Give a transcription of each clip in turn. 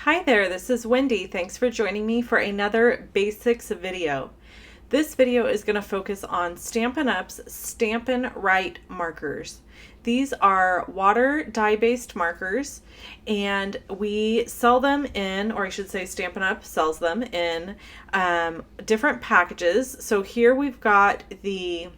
Hi there, this is Wendy. Thanks for joining me for another basics video. This video is going to focus on Stampin' Up's Stampin' Write Markers. These are water dye-based markers, and we sell them in, or I should say Stampin' Up sells them in different packages. So here we've got the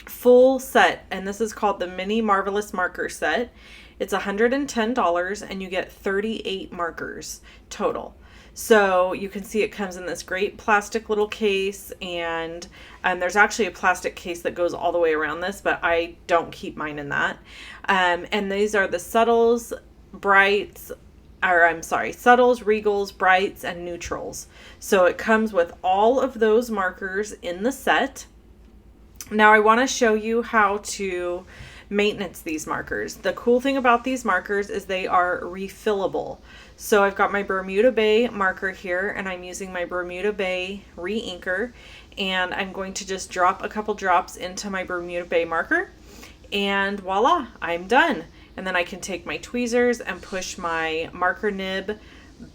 full set, and this is called the Mini Marvelous Marker Set. It's $110 and you get 38 markers total. So you can see it comes in this great plastic little case, and there's actually a plastic case that goes all the way around this, but I don't keep mine in that. And these are the subtles, brights, subtles, regals, brights, and neutrals. So it comes with all of those markers in the set. Now I want to show you how to maintenance these markers. The cool thing about these markers is they are refillable. So I've got my Bermuda Bay marker here, and I'm using my Bermuda Bay re-inker, and I'm going to just drop a couple drops into my Bermuda Bay marker, and voila, I'm done. And then I can take my tweezers and push my marker nib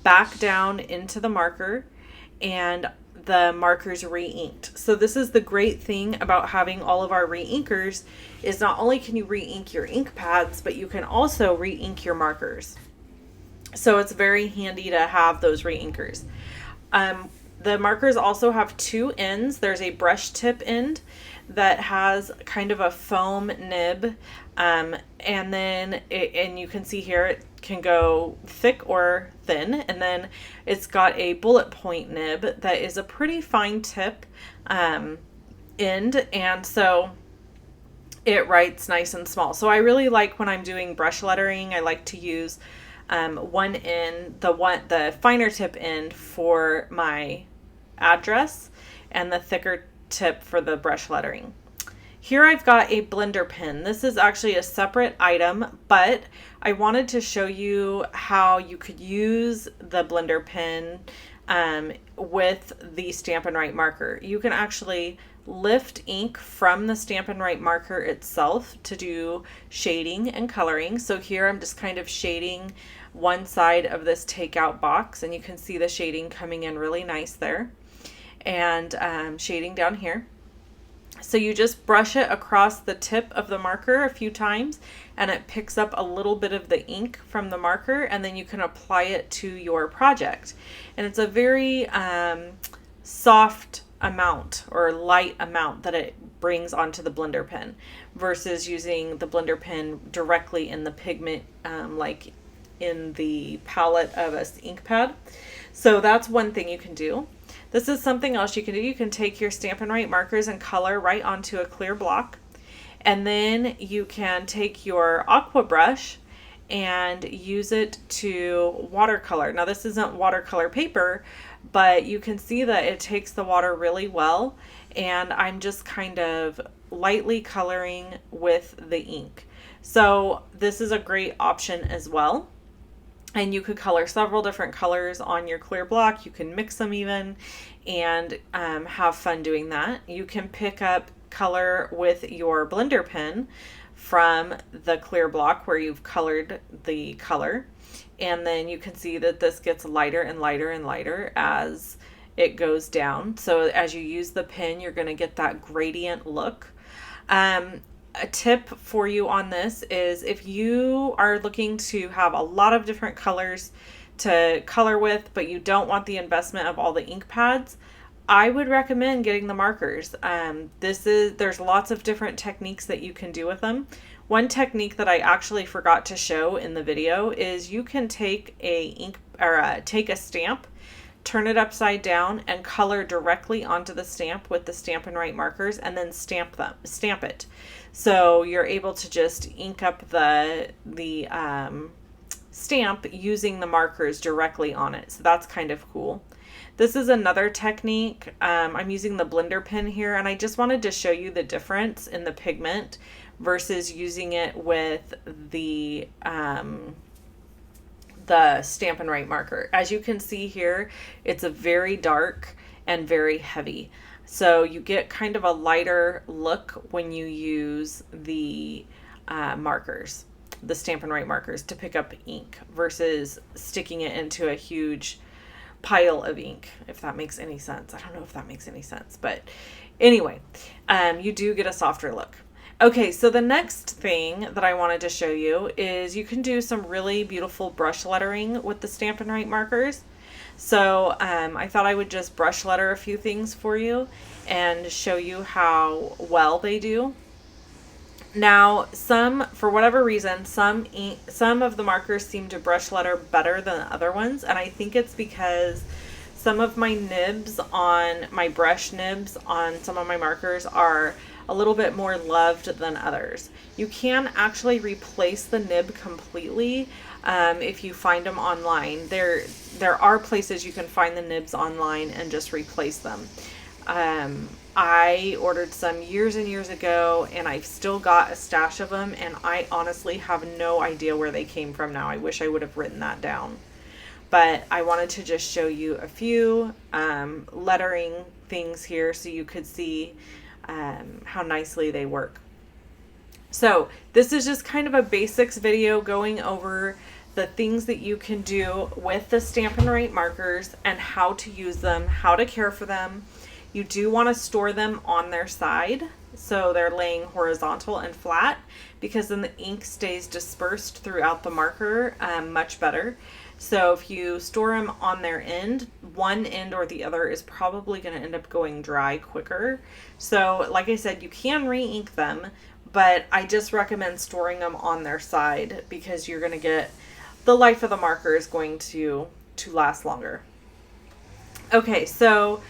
back down into the marker, and the markers re-inked. So this is the great thing about having all of our re-inkers, is not only can you re-ink your ink pads, but you can also re-ink your markers. So it's very handy to have those re-inkers. The markers also have two ends. There's a brush tip end that has kind of a foam nib, and then and you can see here it can go thick or thin, and then it's got a bullet point nib that is a pretty fine tip end, and so it writes nice and small. So I really like when I'm doing brush lettering, I like to use one end, the finer tip end for my address, and the thicker tip for the brush lettering. Here I've got a blender pen. This is actually a separate item, but I wanted to show you how you could use the blender pen with the Stampin' Write marker. You can actually lift ink from the Stampin' Write marker itself to do shading and coloring. So here I'm just kind of shading one side of this takeout box, and you can see the shading coming in really nice there, and shading down here. So you just brush it across the tip of the marker a few times, and it picks up a little bit of the ink from the marker, and then you can apply it to your project. And it's a very soft amount or light amount that it brings onto the blender pen versus using the blender pen directly in the pigment, like in the palette of an ink pad. So that's one thing you can do. This is something else you can do. You can take your Stampin' Write markers and color right onto a clear block. And then you can take your aqua brush and use it to watercolor. Now this isn't watercolor paper, but you can see that it takes the water really well. And I'm just kind of lightly coloring with the ink. So this is a great option as well. And you could color several different colors on your clear block. You can mix them even, and have fun doing that. You can pick up color with your blender pen from the clear block where you've colored the color. And then you can see that this gets lighter and lighter and lighter as it goes down. So as you use the pen, you're going to get that gradient look. A tip for you on this is if you are looking to have a lot of different colors to color with, but you don't want the investment of all the ink pads, I would recommend getting the markers. There's lots of different techniques that you can do with them. One technique that I actually forgot to show in the video is you can take take a stamp, turn it upside down, and color directly onto the stamp with the Stampin' Write markers, and then stamp it. So you're able to just ink up the stamp using the markers directly on it. So that's kind of cool. This is another technique. I'm using the blender pen here, and I just wanted to show you the difference in the pigment versus using it with the Stampin' Write marker. As you can see here, it's a very dark and very heavy. So you get kind of a lighter look when you use the markers. the Stampin' Write markers to pick up ink versus sticking it into a huge pile of ink, if that makes any sense. I don't know if that makes any sense, but anyway, you do get a softer look. Okay, so the next thing that I wanted to show you is you can do some really beautiful brush lettering with the Stampin' Write markers. So I thought I would just brush letter a few things for you and show you how well they do. Now, for whatever reason, some of the markers seem to brush letter better than other ones, and I think it's because some of my brush nibs on some of my markers are a little bit more loved than others. You can actually replace the nib completely if you find them online. There are places you can find the nibs online and just replace them. I ordered some years and years ago, and I've still got a stash of them, and I honestly have no idea where they came from now. I wish I would have written that down. But I wanted to just show you a few lettering things here so you could see how nicely they work. So this is just kind of a basics video going over the things that you can do with the Stampin' Write markers and how to use them, how to care for them. You do want to store them on their side, so they're laying horizontal and flat, because then the ink stays dispersed throughout the marker much better. So if you store them on their end, one end or the other is probably going to end up going dry quicker. So like I said, you can re-ink them, but I just recommend storing them on their side because you're going to get the life of the marker is going to last longer. Okay, so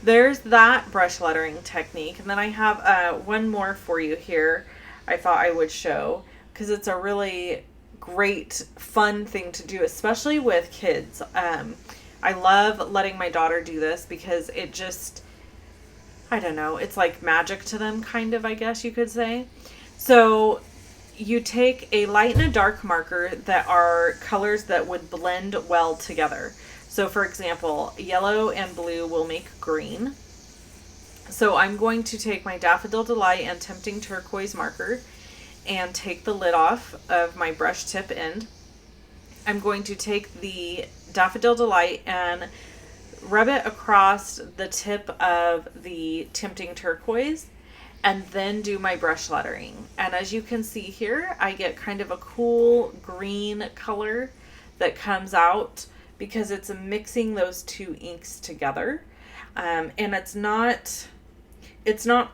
there's that brush lettering technique. And then I have one more for you here I thought I would show because it's a really great, fun thing to do, especially with kids. I love letting my daughter do this because it just, I don't know, it's like magic to them, kind of, I guess you could say. So you take a light and a dark marker that are colors that would blend well together. So for example, yellow and blue will make green. So I'm going to take my Daffodil Delight and Tempting Turquoise marker and take the lid off of my brush tip end. I'm going to take the Daffodil Delight and rub it across the tip of the Tempting Turquoise and then do my brush lettering. And as you can see here, I get kind of a cool green color that comes out because it's mixing those two inks together. And it's not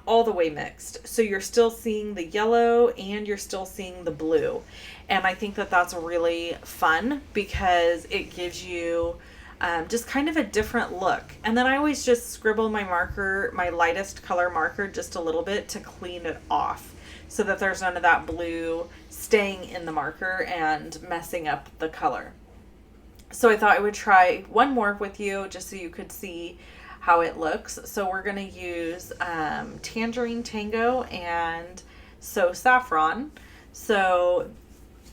all the way mixed. So you're still seeing the yellow and you're still seeing the blue. And I think that that's really fun because it gives you just kind of a different look. And then I always just scribble my marker, my lightest color marker, just a little bit to clean it off so that there's none of that blue staying in the marker and messing up the color. So I thought I would try one more with you just so you could see how it looks. So we're going to use Tangerine Tango and So Saffron. So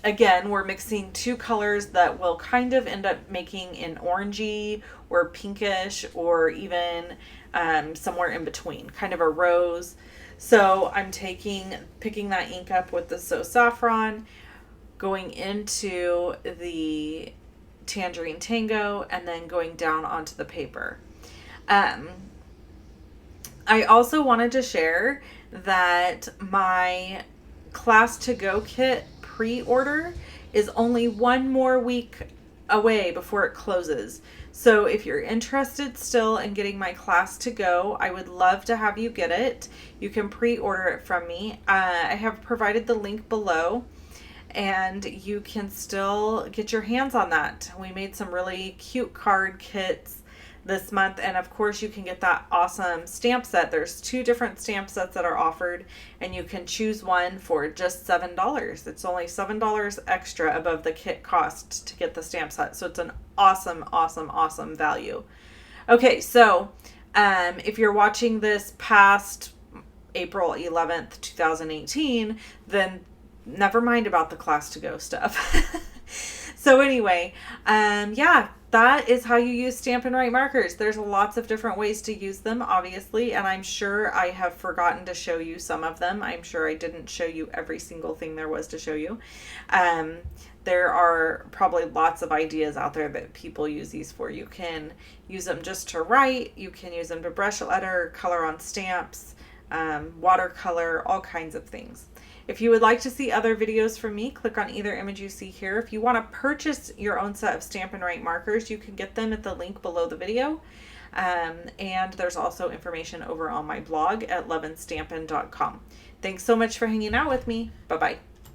again, we're mixing two colors that will kind of end up making an orangey or pinkish or even somewhere in between, kind of a rose. So I'm picking that ink up with the So Saffron, going into the Tangerine Tango, and then going down onto the paper. I also wanted to share that my Class to Go kit pre-order is only one more week away before it closes. So if you're interested still in getting my Class to Go, I would love to have you get it. You can pre-order it from me. I have provided the link below, and you can still get your hands on that. We made some really cute card kits this month, and of course you can get that awesome stamp set. There's 2 different stamp sets that are offered, and you can choose one for just $7. It's only $7 extra above the kit cost to get the stamp set, so it's an awesome value. Okay, so if you're watching this past April 11th 2018, then never mind about the Class to Go stuff. So anyway, yeah, that is how you use Stampin' Write markers. There's lots of different ways to use them, obviously, and I'm sure I have forgotten to show you some of them. I'm sure I didn't show you every single thing there was to show you. There are probably lots of ideas out there that people use these for. You can use them just to write, you can use them to brush letter, color on stamps, watercolor, all kinds of things. If you would like to see other videos from me, click on either image you see here. If you want to purchase your own set of Stampin' Write markers, you can get them at the link below the video. And there's also information over on my blog at loveandstampin.com. Thanks so much for hanging out with me. Bye-bye.